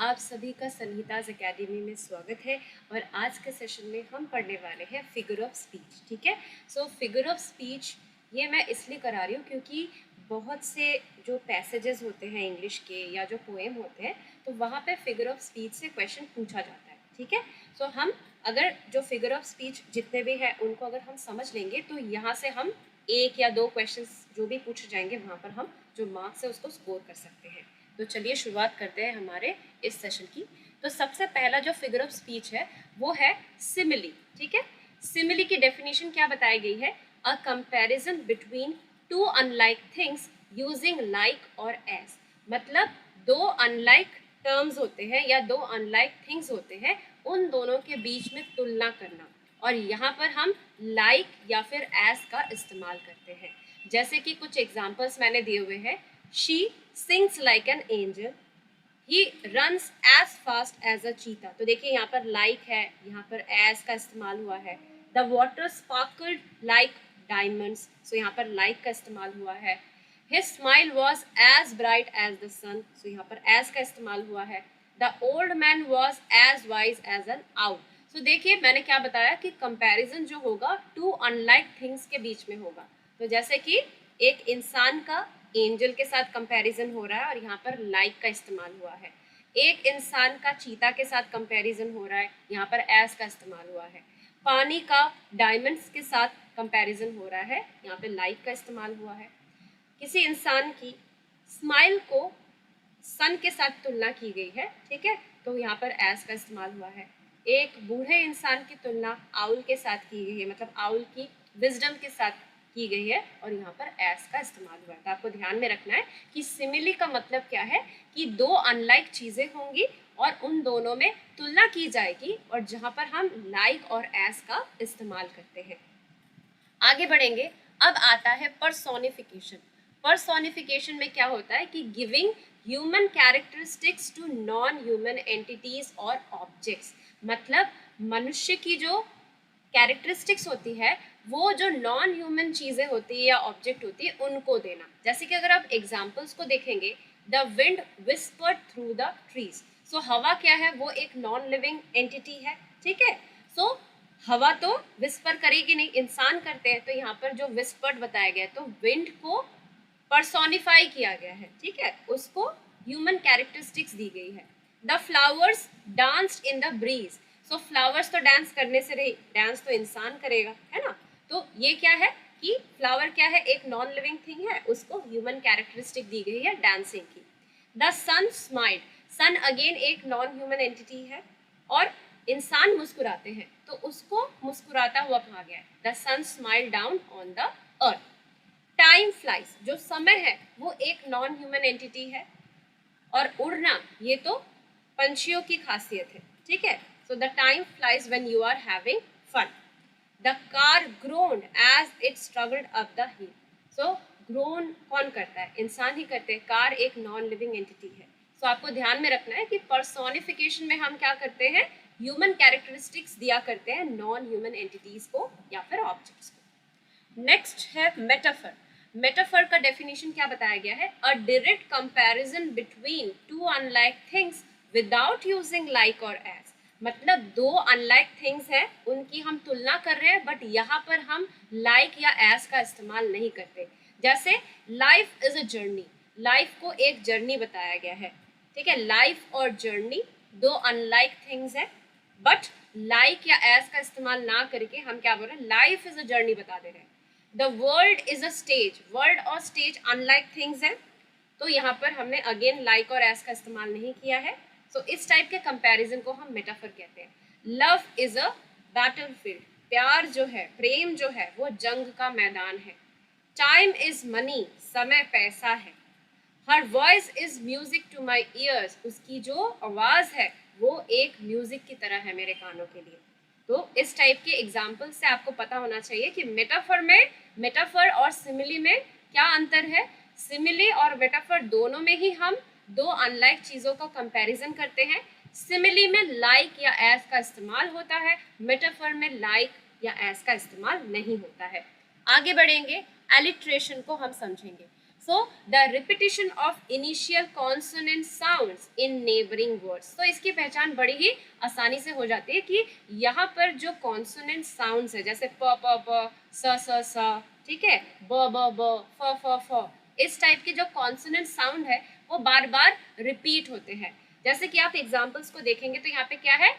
आप सभी का संहिताज एकेडमी में स्वागत है। और आज के सेशन में हम पढ़ने वाले हैं फिगर ऑफ स्पीच। ठीक है, सो फिगर ऑफ स्पीच ये मैं इसलिए करा रही हूँ क्योंकि बहुत से जो पैसेजेस होते हैं इंग्लिश के या जो पोएम होते हैं, तो वहाँ पे फिगर ऑफ स्पीच से क्वेश्चन पूछा जाता है। ठीक है, सो हम अगर जो फिगर ऑफ स्पीच जितने भी हैं उनको अगर हम समझ लेंगे तो यहाँ से हम एक या दो क्वेश्चंस जो भी पूछे जाएंगे वहाँ पर हम जो मार्क्स है उसको स्कोर कर सकते हैं। तो चलिए शुरुआत करते हैं हमारे इस सेशन की। तो सबसे पहला जो फिगर ऑफ स्पीच है वो है सिमिली। ठीक है, सिमिली की डेफिनेशन क्या बताई गई है? A comparison between two unlike things using like और एज। मतलब दो अनलाइक टर्म्स होते हैं या दो अनलाइक थिंग्स होते हैं, उन दोनों के बीच में तुलना करना, और यहाँ पर हम लाइक या फिर एज का इस्तेमाल करते हैं। जैसे कि कुछ एग्जाम्पल्स मैंने दिए हुए हैं। She sings like an angel, he runs as fast as a cheetah. तो देखिए यहाँ पर लाइक है, यहाँ पर एज का इस्तेमाल हुआ है। The water sparkled like diamonds, so यहाँ पर लाइक का इस्तेमाल हुआ है। His smile was as bright as the sun, so यहाँ पर एज का इस्तेमाल हुआ है। The old man was as wise as an owl. So देखिए मैंने क्या बताया कि कंपैरिजन जो होगा टू अनलाइक थिंग्स के बीच में होगा। तो जैसे कि एक इंसान का एंजल के साथ कंपैरिजन हो रहा है और यहाँ पर लाइक का इस्तेमाल हुआ है। एक इंसान का चीता के साथ कंपैरिजन हो रहा है, यहाँ पर एज का इस्तेमाल हुआ है। पानी का डायमंड्स के साथ कंपैरिजन हो रहा है, यहाँ पे लाइक का इस्तेमाल हुआ है। किसी इंसान की स्माइल को सन के साथ तुलना की गई है, ठीक है, तो यहाँ पर एज का इस्तेमाल हुआ है। एक बूढ़े इंसान की तुलना आउल के साथ की गई है, मतलब आउल की विजडम के साथ की गई है और यहाँ पर एज का इस्तेमाल हुआ है। तो आपको ध्यान में रखना है कि सिमिली का मतलब क्या है कि दो अनलाइक चीजें होंगी और उन दोनों में तुलना की जाएगी, और जहाँ पर हम लाइक और एज का इस्तेमाल करते हैं। आगे बढ़ेंगे। अब आता है पर्सोनिफिकेशन। पर्सोनिफिकेशन में क्या होता है कि giving human characteristics to non human entities और ऑब्जेक्ट्स। मतलब मनुष्य की जो कैरेक्टरिस्टिक्स होती है वो जो नॉन ह्यूमन चीज़ें होती है या ऑब्जेक्ट होती है उनको देना। जैसे कि अगर आप एग्जाम्पल्स को देखेंगे, the wind whispered through the trees. So हवा क्या है? वो एक नॉन लिविंग एंटिटी है। ठीक है, सो हवा तो विस्पर करेगी नहीं, इंसान करते हैं। तो यहाँ पर जो विस्पर्ड बताया गया है तो विंड को पर्सोनिफाई किया गया है। ठीक है, उसको ह्यूमन कैरेक्टरिस्टिक्स दी गई है। The flowers danced in the breeze. So flowers तो डांस करने से रही, डांस तो इंसान करेगा, है ना। तो ये क्या है कि फ्लावर क्या है? एक नॉन लिविंग थिंग है, उसको ह्यूमन कैरेक्टरिस्टिक दी गई है डांसिंग की। The sun smiled. Sun again एक नॉन ह्यूमन एंटिटी है और इंसान मुस्कुराते हैं तो उसको मुस्कुराता हुआ कहा गया है। The sun smile down on the earth. Time flies, जो समय है वो एक नॉन ह्यूमन एंटिटी है, और उड़ना ये तो पंछियों की खासियत है। ठीक है, so the time flies when you are having fun. The car groaned as it struggled up the hill. So groan कौन करता है? इंसान ही करते हैं। कार एक नॉन लिविंग एंटिटी है। सो आपको ध्यान में रखना है कि पर्सोनिफिकेशन में हम क्या करते हैं? ह्यूमन कैरेक्टरिस्टिक्स दिया करते हैं नॉन ह्यूमन एंटिटीज को या फिर ऑब्जेक्ट्स को। नेक्स्ट है मेटाफर। मेटाफर का डेफिनेशन क्या बताया गया है? अ direct comparison between two unlike things without using like और एज। मतलब दो अनलाइक थिंग्स हैं, उनकी हम तुलना कर रहे हैं, बट यहाँ पर हम लाइक या एज का इस्तेमाल नहीं करते। जैसे life is a journey, life को एक जर्नी बताया गया है। ठीक है, लाइफ और जर्नी दो अनलाइक थिंग्स हैं, बट लाइक या एज का इस्तेमाल ना करके हम क्या बोल रहे हैं? लाइफ इज अ जर्नी बता दे रहे हैं। The world is a stage, world और स्टेज अनलाइक थिंग्स हैं, तो यहाँ पर हमने अगेन लाइक और एज का इस्तेमाल नहीं किया है। सो इस टाइप के कंपैरिजन को हम मेटाफर कहते हैं। लव इज अ बैटलफील्ड, प्यार जो है, प्रेम जो है वो जंग का मैदान है। टाइम इज मनी, समय पैसा है। Her voice is music to my ears, उसकी जो आवाज है वो एक म्यूजिक की तरह है मेरे कानों के लिए। तो इस टाइप के एग्जाम्पल से आपको पता होना चाहिए कि मेटाफर और सिमिली में क्या अंतर है। सिमिली और मेटाफर दोनों में ही हम दो अनलाइक चीजों का कंपैरिजन करते हैं। सिमिली में लाइक या एज का इस्तेमाल होता है, मेटाफर में लाइक या एज का इस्तेमाल नहीं होता है। आगे बढ़ेंगे, एलिट्रेशन को हम समझेंगे। So the repetition of initial consonant sounds in neighbouring words. तो इसकी पहचान बड़ी ही आसानी से हो जाती है कि यहाँ पर जो कॉन्सोनेंट साउंड्स है जैसे प स, ठीक है, ब फ, इस टाइप के जो कॉन्सोनेंट साउंड है वो बार बार रिपीट होते हैं। जैसे कि आप एग्जाम्पल्स को देखेंगे तो यहाँ पे क्या है,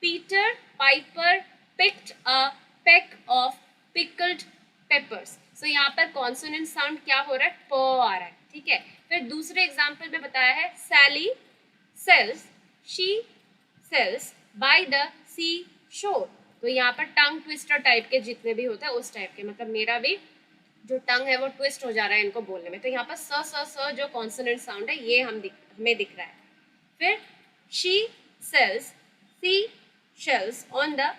Peter Piper picked a peck of pickled peppers। सो यहाँ पर कॉन्सोनेंट साउंड क्या हो रहा है, प आ रहा है, ठीक है। फिर दूसरे एग्जाम्पल में बताया है Sally sells she sells by the sea shore. तो यहाँ पर टंग ट्विस्टर टाइप के जितने भी होते हैं उस टाइप के, मतलब मेरा भी जो टंग है वो ट्विस्ट हो जा रहा है इनको बोलने में। तो यहाँ पर स जो कॉन्सोनेंट साउंड है ये हमें दिख रहा है। फिर she sells sea shells on the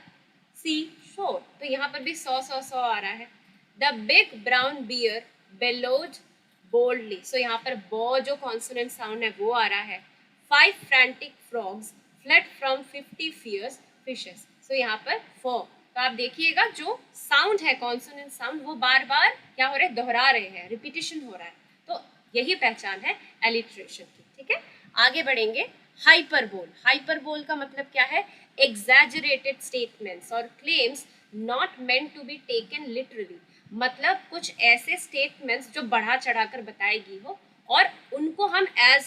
sea shore. तो यहाँ पर भी सौ आ रहा है। The big brown bear bellowed boldly. So यहाँ पर बो जो कॉन्सोनेंट साउंड है वो आ रहा है। 5 frantic frogs fled from 50 fierce fishes. So यहाँ पर फो। तो आप देखिएगा जो साउंड है कॉन्सोनेंट साउंड वो बार बार क्या हो रहे हैं, दोहरा रहे हैं, रिपीटिशन हो रहा है। तो यही पहचान है एलिट्रेशन की, ठीक है। आगे बढ़ेंगे। हाइपरबोल। हाइपरबोल का मतलब क्या है, एग्जैजरेटेड स्टेटमेंट्स और claims not meant to be taken literally. मतलब कुछ ऐसे स्टेटमेंट्स जो बढ़ा चढ़ाकर बताएगी हो और उनको हम एज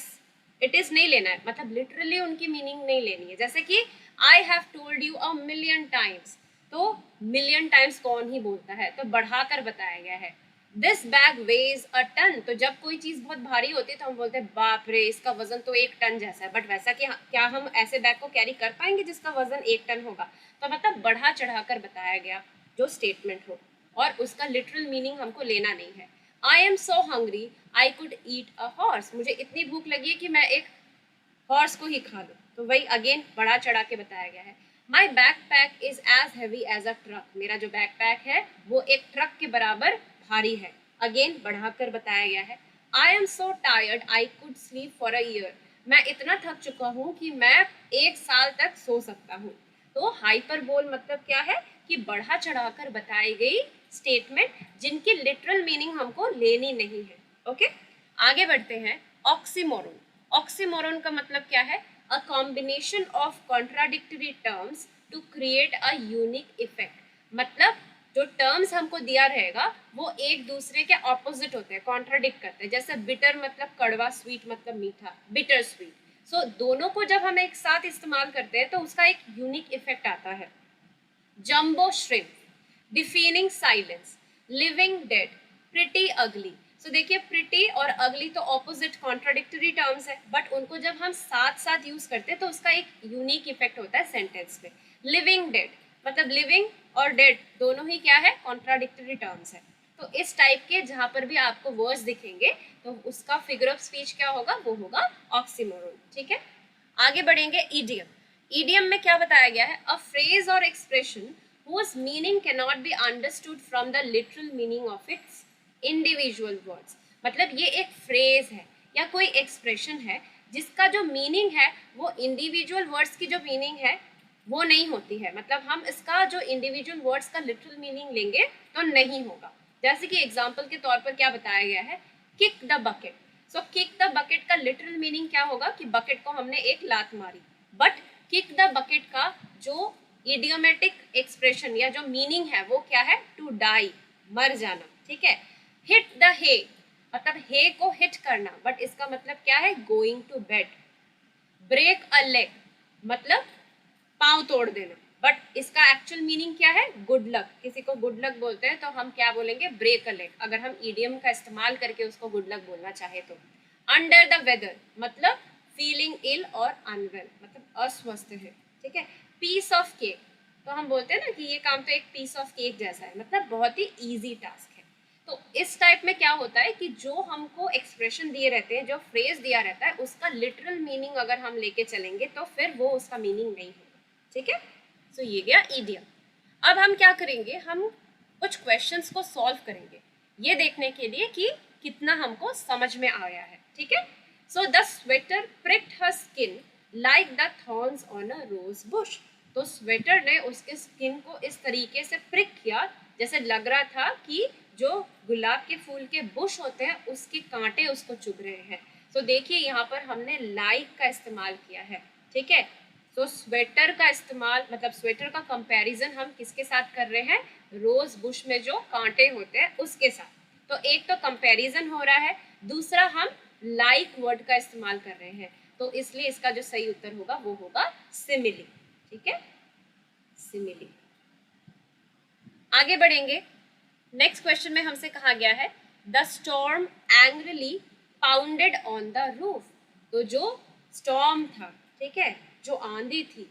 इट इज नहीं लेना है, मतलब लिटरली उनकी मीनिंग नहीं लेनी है। जैसे कि I have told you a million times. तो मिलियन टाइम्स कौन ही बोलता है, तो बढ़ाकर बताया गया है। This bag weighs a ton. तो जब कोई चीज बहुत भारी होती है तो हम बोलते हैं बाप रे इसका वजन तो 1 टन जैसा है, बट वैसा कि क्या हम ऐसे बैग को कैरी कर पाएंगे जिसका वजन 1 टन होगा। तो मतलब बढ़ा चढ़ाकर बताया गया जो स्टेटमेंट हो और उसका लिटरल मीनिंग हमको लेना नहीं है। I am so hungry I could eat a horse. मुझे इतनी भूख लगी है कि मैं एक हॉर्स को ही खा लूँ। तो वही अगेन बढ़ा चढ़ा के बताया गया है। My backpack is as heavy as a truck. मेरा जो बैक पैक है वो एक ट्रक के बराबर भारी है। अगेन बढ़ाकर बताया गया है। I am so tired I could sleep for a year. मैं इतना थक चुका हूँ कि मैं 1 साल तक सो सकता हूँ। तो हाइपरबोल मतलब क्या है कि बढ़ा चढ़ाकर बताई गई स्टेटमेंट जिनकी लिटरल मीनिंग हमको लेनी नहीं है। ओके, आगे बढ़ते हैं। ऑक्सीमोरन। ऑक्सीमोरन का मतलब क्या है, a combination of contradictory terms to create a unique effect. मतलब जो टर्म्स हमको दिया रहेगा वो एक दूसरे के ऑपोजिट होते हैं, कॉन्ट्राडिक्ट करते हैं। जैसे बिटर मतलब कड़वा, स्वीट मतलब मीठा, बिटर स्वीट। सो दोनों को जब हम एक साथ इस्तेमाल करते हैं तो उसका एक यूनिक इफेक्ट आता है। Jumbo shrimp, deafening silence, living dead, pretty ugly. So देखिए प्रिटी और अगली तो ऑपोजिट कॉन्ट्राडिक्टरी टर्म्स है, बट उनको जब हम साथ साथ यूज करते हैं तो उसका एक यूनिक इफेक्ट होता है सेंटेंस में। लिविंग डेड मतलब लिविंग और डेड दोनों ही क्या है, कॉन्ट्राडिक्टरी टर्म्स है। तो इस टाइप के जहां पर भी आपको वर्ड्स दिखेंगे तो उसका फिगर ऑफ स्पीच क्या होगा, वो होगा ऑक्सीमोरन, ठीक है। आगे बढ़ेंगे। ईडियम। ईडियम में क्या बताया गया है, अ फ्रेज और expression whose meaning cannot be understood from the literal meaning of its individual words। मतलब ये एक फ्रेज है या कोई एक्सप्रेशन है जिसका जो मीनिंग है वो इंडिविजुअल वर्ड्स की जो मीनिंग है वो नहीं होती है। मतलब हम इसका जो इंडिविजुअल वर्ड्स का लिटरल मीनिंग लेंगे तो नहीं होगा। जैसे कि एग्जाम्पल के तौर पर क्या बताया गया है, kick the bucket. So kick the bucket का लिटरल मीनिंग क्या होगा कि बकेट को हमने एक लात मारी। बट किक द बकेट का जो इडियोमेटिक एक्सप्रेशन या जो मीनिंग है वो क्या है, टू डाई, मर जाना, ठीक है। हिट द हे मतलब हे को हिट करना, बट इसका मतलब क्या है, going to bed. Break a leg मतलब पांव तोड़ देना, बट इसका एक्चुअल मीनिंग क्या है, गुड लक। किसी को गुड लक बोलते हैं तो हम क्या बोलेंगे, ब्रेक अ लेग, अगर हम ईडियम का इस्तेमाल करके उसको गुड लक बोलना चाहे तो। अंडर द वेदर मतलब फीलिंग इल और अनवेल मतलब अस्वस्थ है, ठीक है। पीस ऑफ केक तो हम बोलते हैं ना कि ये काम तो एक पीस ऑफ केक जैसा है, मतलब बहुत ही इजी टास्क है। तो इस टाइप में क्या होता है कि जो हमको एक्सप्रेशन दिए रहते हैं, जो फ्रेज दिया रहता है, उसका लिटरल मीनिंग अगर हम लेके चलेंगे तो फिर वो उसका मीनिंग नहीं होगा, ठीक है। सो ये गया ईडियम। अब हम क्या करेंगे, हम कुछ क्वेश्चंस को सॉल्व करेंगे ये देखने के लिए कि कितना हमको समझ में आया है, ठीक है। So the sweater pricked her skin like the thorns on a rose bush। तो स्वेटर ने उसके स्किन को इस तरीके से प्रिक किया जैसे लग रहा था कि जो गुलाब के फूल के बुश होते हैं उसके कांटे उसको चुभ रहे हैं। तो देखिए यहाँ पर हमने लाइक का इस्तेमाल किया है, ठीक है। तो स्वेटर का इस्तेमाल, मतलब स्वेटर का कंपैरिजन हम किसके साथ कर रहे हैं, रोज बुश में जो कांटे होते हैं उसके साथ। तो एक तो कंपैरिजन हो रहा है, दूसरा हम लाइक वर्ड का इस्तेमाल कर रहे हैं, तो इसलिए इसका जो सही उत्तर होगा वो होगा सिमिली, ठीक है, सिमिली। आगे बढ़ेंगे। नेक्स्ट क्वेश्चन में हमसे कहा गया है the storm angrily pounded on the roof. तो जो स्टॉर्म था, ठीक है, जो आंधी थी,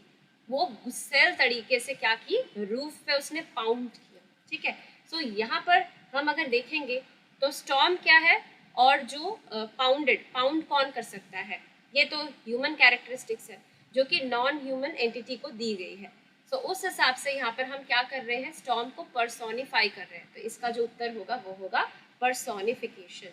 वो गुस्सैल तरीके से क्या की, रूफ पे उसने पाउंड किया, ठीक है। सो यहाँ पर हम अगर देखेंगे तो स्टॉर्म क्या है, और जो पाउंडेड, पाउंड कौन कर सकता है, ये तो ह्यूमन कैरेक्टरिस्टिक्स है जो कि नॉन ह्यूमन एंटिटी को दी गई है। तो उस हिसाब से यहाँ पर हम क्या कर रहे हैं, स्टॉर्म को पर्सोनिफाई कर रहे हैं, तो इसका जो उत्तर होगा वो होगा पर्सोनिफिकेशन।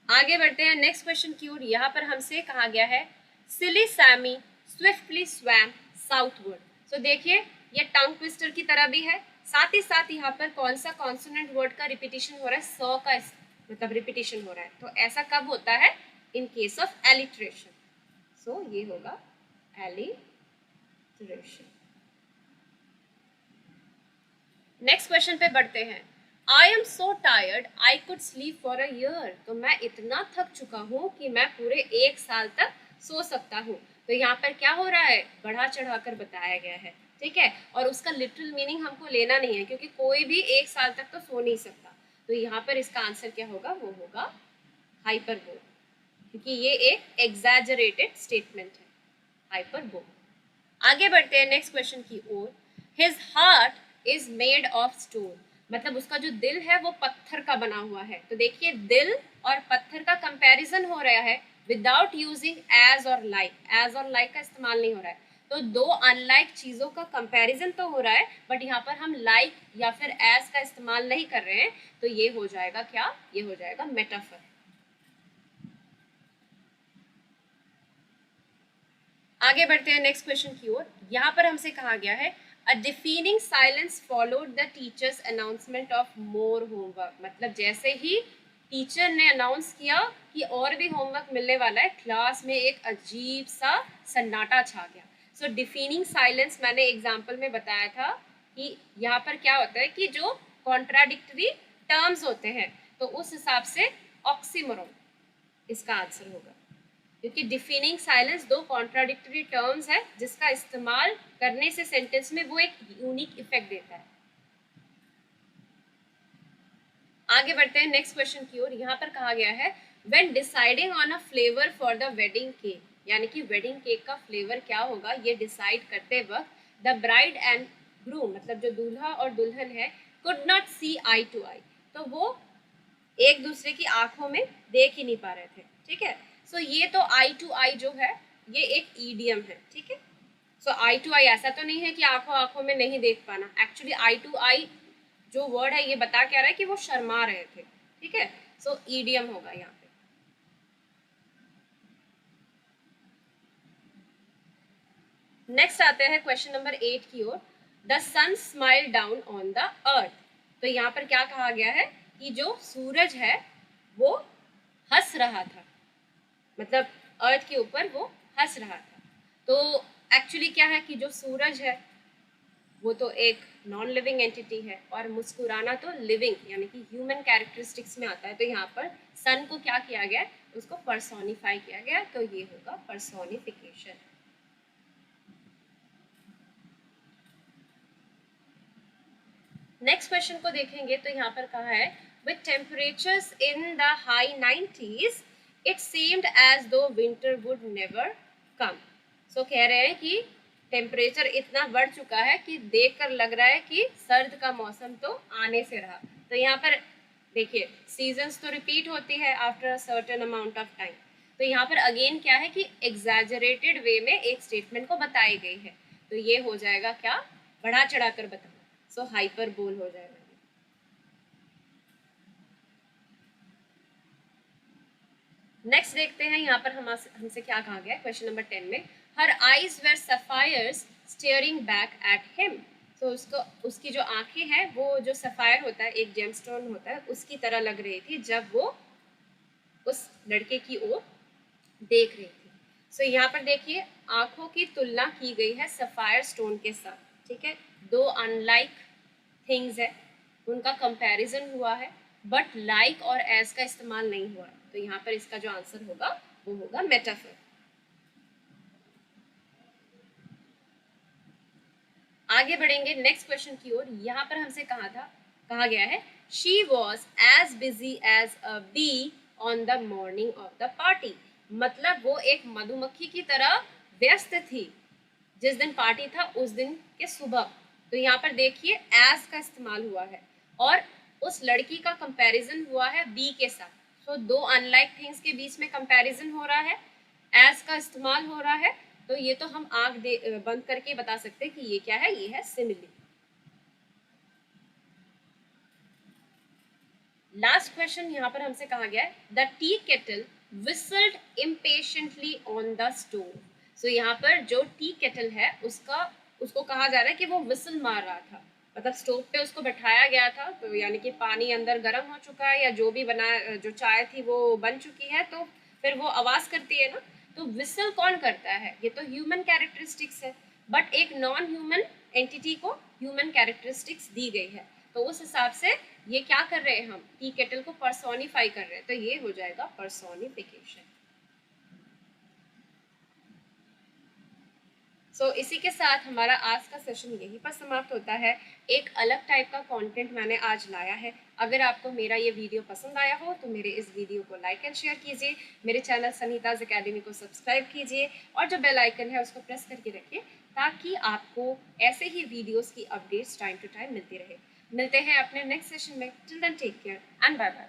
आगे बढ़ते हैं नेक्स्ट क्वेश्चन की ओर। यहाँ पर हमसे कहा गया है सिली सैमी स्विफ्टली स्वैम साउथवर्ड। तो देखिए ये टंग ट्विस्टर की तरह भी है, साथ ही साथ यहाँ पर कौन सा कॉन्सोनेंट वर्ड का रिपीटिशन हो रहा है, सॉ का मतलब रिपीटिशन हो रहा है। तो ऐसा कब होता है, इन केस ऑफ एलिट्रेशन। सो ये होगा एलिट्रेशन। नेक्स्ट क्वेश्चन पे बढ़ते हैं। I am so tired I could sleep for a year. तो मैं इतना थक चुका हूँ कि मैं पूरे 1 साल तक सो सकता हूँ। तो यहाँ पर क्या हो रहा है, बढ़ा चढ़ा कर बताया गया है, ठीक है, और उसका लिटरल मीनिंग हमको लेना नहीं है क्योंकि कोई भी 1 साल तक तो सो नहीं सकता। तो यहाँ पर इसका आंसर क्या होगा, वो होगा हाइपरबोल, क्योंकि ये एक एग्जैजरेटेड स्टेटमेंट है, हाइपरबोल। आगे बढ़ते हैं नेक्स्ट क्वेश्चन की ओर। His heart is made of stone. मतलब उसका जो दिल है वो पत्थर का बना हुआ है। तो देखिए दिल और पत्थर का कंपैरिजन हो रहा है विदाउट यूजिंग एज और लाइक। एज और लाइक का इस्तेमाल नहीं हो रहा है, तो दो अनलाइक चीजों का कंपैरिजन तो हो रहा है, बट यहाँ पर हम लाइक या फिर एज का इस्तेमाल नहीं कर रहे हैं। तो ये हो जाएगा क्या, ये हो जाएगा मेटाफर। आगे बढ़ते हैं नेक्स्ट क्वेश्चन की ओर। यहाँ पर हमसे कहा गया है a deafening silence followed the teacher's announcement of more homework. मतलब जैसे ही टीचर ने अनाउंस किया कि और भी होमवर्क मिलने वाला है, क्लास में एक अजीब सा सन्नाटा छा गया। सो डिफीनिंग साइलेंस मैंने एग्जाम्पल में बताया था कि यहाँ पर क्या होता है कि जो कॉन्ट्राडिक्टरी टर्म्स होते हैं, तो उस हिसाब से ऑक्सीमोरन इसका आंसर होगा, क्योंकि डिफिनिंग साइलेंस दो कॉन्ट्राडिक्टरी टर्म्स है जिसका इस्तेमाल करने से सेंटेंस में वो एक यूनिक इफेक्ट देता है। आगे बढ़ते हैं नेक्स्ट क्वेश्चन की ओर। यहाँ पर कहा गया है when deciding on a flavour for the wedding cake, यानी कि वेडिंग केक का फ्लेवर क्या होगा ये डिसाइड करते वक्त द ब्राइड एंड ग्रूम, मतलब जो दूल्हा और दुल्हन है, could not see eye to eye. तो वो एक दूसरे की आंखों में देख ही नहीं पा रहे थे, ठीक है। सो ये तो आई टू आई जो है ये एक ईडियम है, ठीक है। सो आई टू आई ऐसा तो नहीं है कि आंखों आंखों में नहीं देख पाना। एक्चुअली आई टू आई जो वर्ड है ये बता क्या रहा है कि वो शर्मा रहे थे, ठीक है। सो ईडियम होगा यहाँ पे। नेक्स्ट आते हैं क्वेश्चन नंबर 8 की ओर। The sun smile down on the earth. तो यहाँ पर क्या कहा गया है कि जो सूरज है वो हंस रहा था, मतलब अर्थ के ऊपर वो हंस रहा था। तो एक्चुअली क्या है कि जो सूरज है वो तो एक नॉन लिविंग एंटिटी है, और मुस्कुराना तो लिविंग यानी कि ह्यूमन कैरेक्टरिस्टिक्स में आता है। तो यहाँ पर सन को क्या किया गया, उसको पर्सोनिफाई किया गया, तो ये होगा पर्सोनिफिकेशन। नेक्स्ट क्वेश्चन को देखेंगे तो यहाँ पर कहा है with temperatures in the high 90s it seemed as though winter would never come. So कह रहे हैं कि टेम्परेचर इतना बढ़ चुका है कि देखकर लग रहा है कि सर्द का मौसम तो आने से रहा। तो यहाँ पर देखिए सीजन्स तो रिपीट होती है after a certain amount of time. तो यहाँ पर अगेन क्या है कि एग्जैजरेटेड वे में एक स्टेटमेंट को बताई गई है, तो ये हो जाएगा क्या, बढ़ा चढ़ा कर बताना। सो हाइपरबोल हो जाएगा। नेक्स्ट देखते हैं यहाँ पर हमसे क्या कहा गया है क्वेश्चन नंबर 10 में। Her eyes were sapphires staring back at him. तो उसकी जो आंखें हैं वो जो सफ़ायर होता है, एक जेमस्टोन होता है, उसकी तरह लग रही थी जब वो उस लड़के की ओर देख रही थी। सो यहाँ पर देखिए आंखों की तुलना की गई है सफ़ायर स्टोन के साथ, ठीक है। दो अनलाइक थिंग्स है, उनका कंपैरिजन हुआ है, बट लाइक और एज का इस्तेमाल नहीं हुआ है। तो यहाँ पर इसका जो आंसर होगा वो होगा मेटाफर। आगे बढ़ेंगे नेक्स्ट क्वेश्चन की ओर। यहाँ पर हमसे कहा गया है she was as busy as a bee on the morning of the party. मतलब वो एक मधुमक्खी की तरह व्यस्त थी जिस दिन पार्टी था उस दिन के सुबह। तो यहाँ पर देखिए एज का इस्तेमाल हुआ है और उस लड़की का कंपैरिजन हुआ है बी के साथ। तो दो अनलाइक थिंग्स के बीच में कंपैरिजन हो रहा है, एज का इस्तेमाल हो रहा है। तो ये तो हम आंख बंद करके बता सकते हैं कि ये क्या है, ये है सिमिली। लास्ट क्वेश्चन यहाँ पर हमसे कहा गया है the tea kettle whistled impatiently on the stove. So यहाँ पर जो टी केटल है उसको कहा जा रहा है कि वो विसल मार रहा था, मतलब स्टोव पे उसको बैठाया गया था। तो यानी कि पानी अंदर गर्म हो चुका है या जो भी बना, जो चाय थी वो बन चुकी है, तो फिर वो आवाज करती है ना। तो विसल कौन करता है, ये तो ह्यूमन कैरेक्टरिस्टिक्स है, बट एक नॉन ह्यूमन एंटिटी को ह्यूमन कैरेक्टरिस्टिक्स दी गई है। तो उस हिसाब से ये क्या कर रहे हैं, हम टी केटल को पर्सोनिफाई कर रहे हैं, तो ये हो जाएगा पर्सोनिफिकेशन। इसी के साथ हमारा आज का सेशन यहीं पर समाप्त होता है। एक अलग टाइप का कंटेंट मैंने आज लाया है। अगर आपको मेरा ये वीडियो पसंद आया हो तो मेरे इस वीडियो को लाइक एंड शेयर कीजिए, मेरे चैनल सनीताज अकेडमी को सब्सक्राइब कीजिए और जो बेल आइकन है उसको प्रेस करके रखिए ताकि आपको ऐसे ही वीडियोस की अपडेट्स टाइम टू टाइम मिलती रहे। मिलते हैं अपने नेक्स्ट सेशन में। Till then take care and bye bye.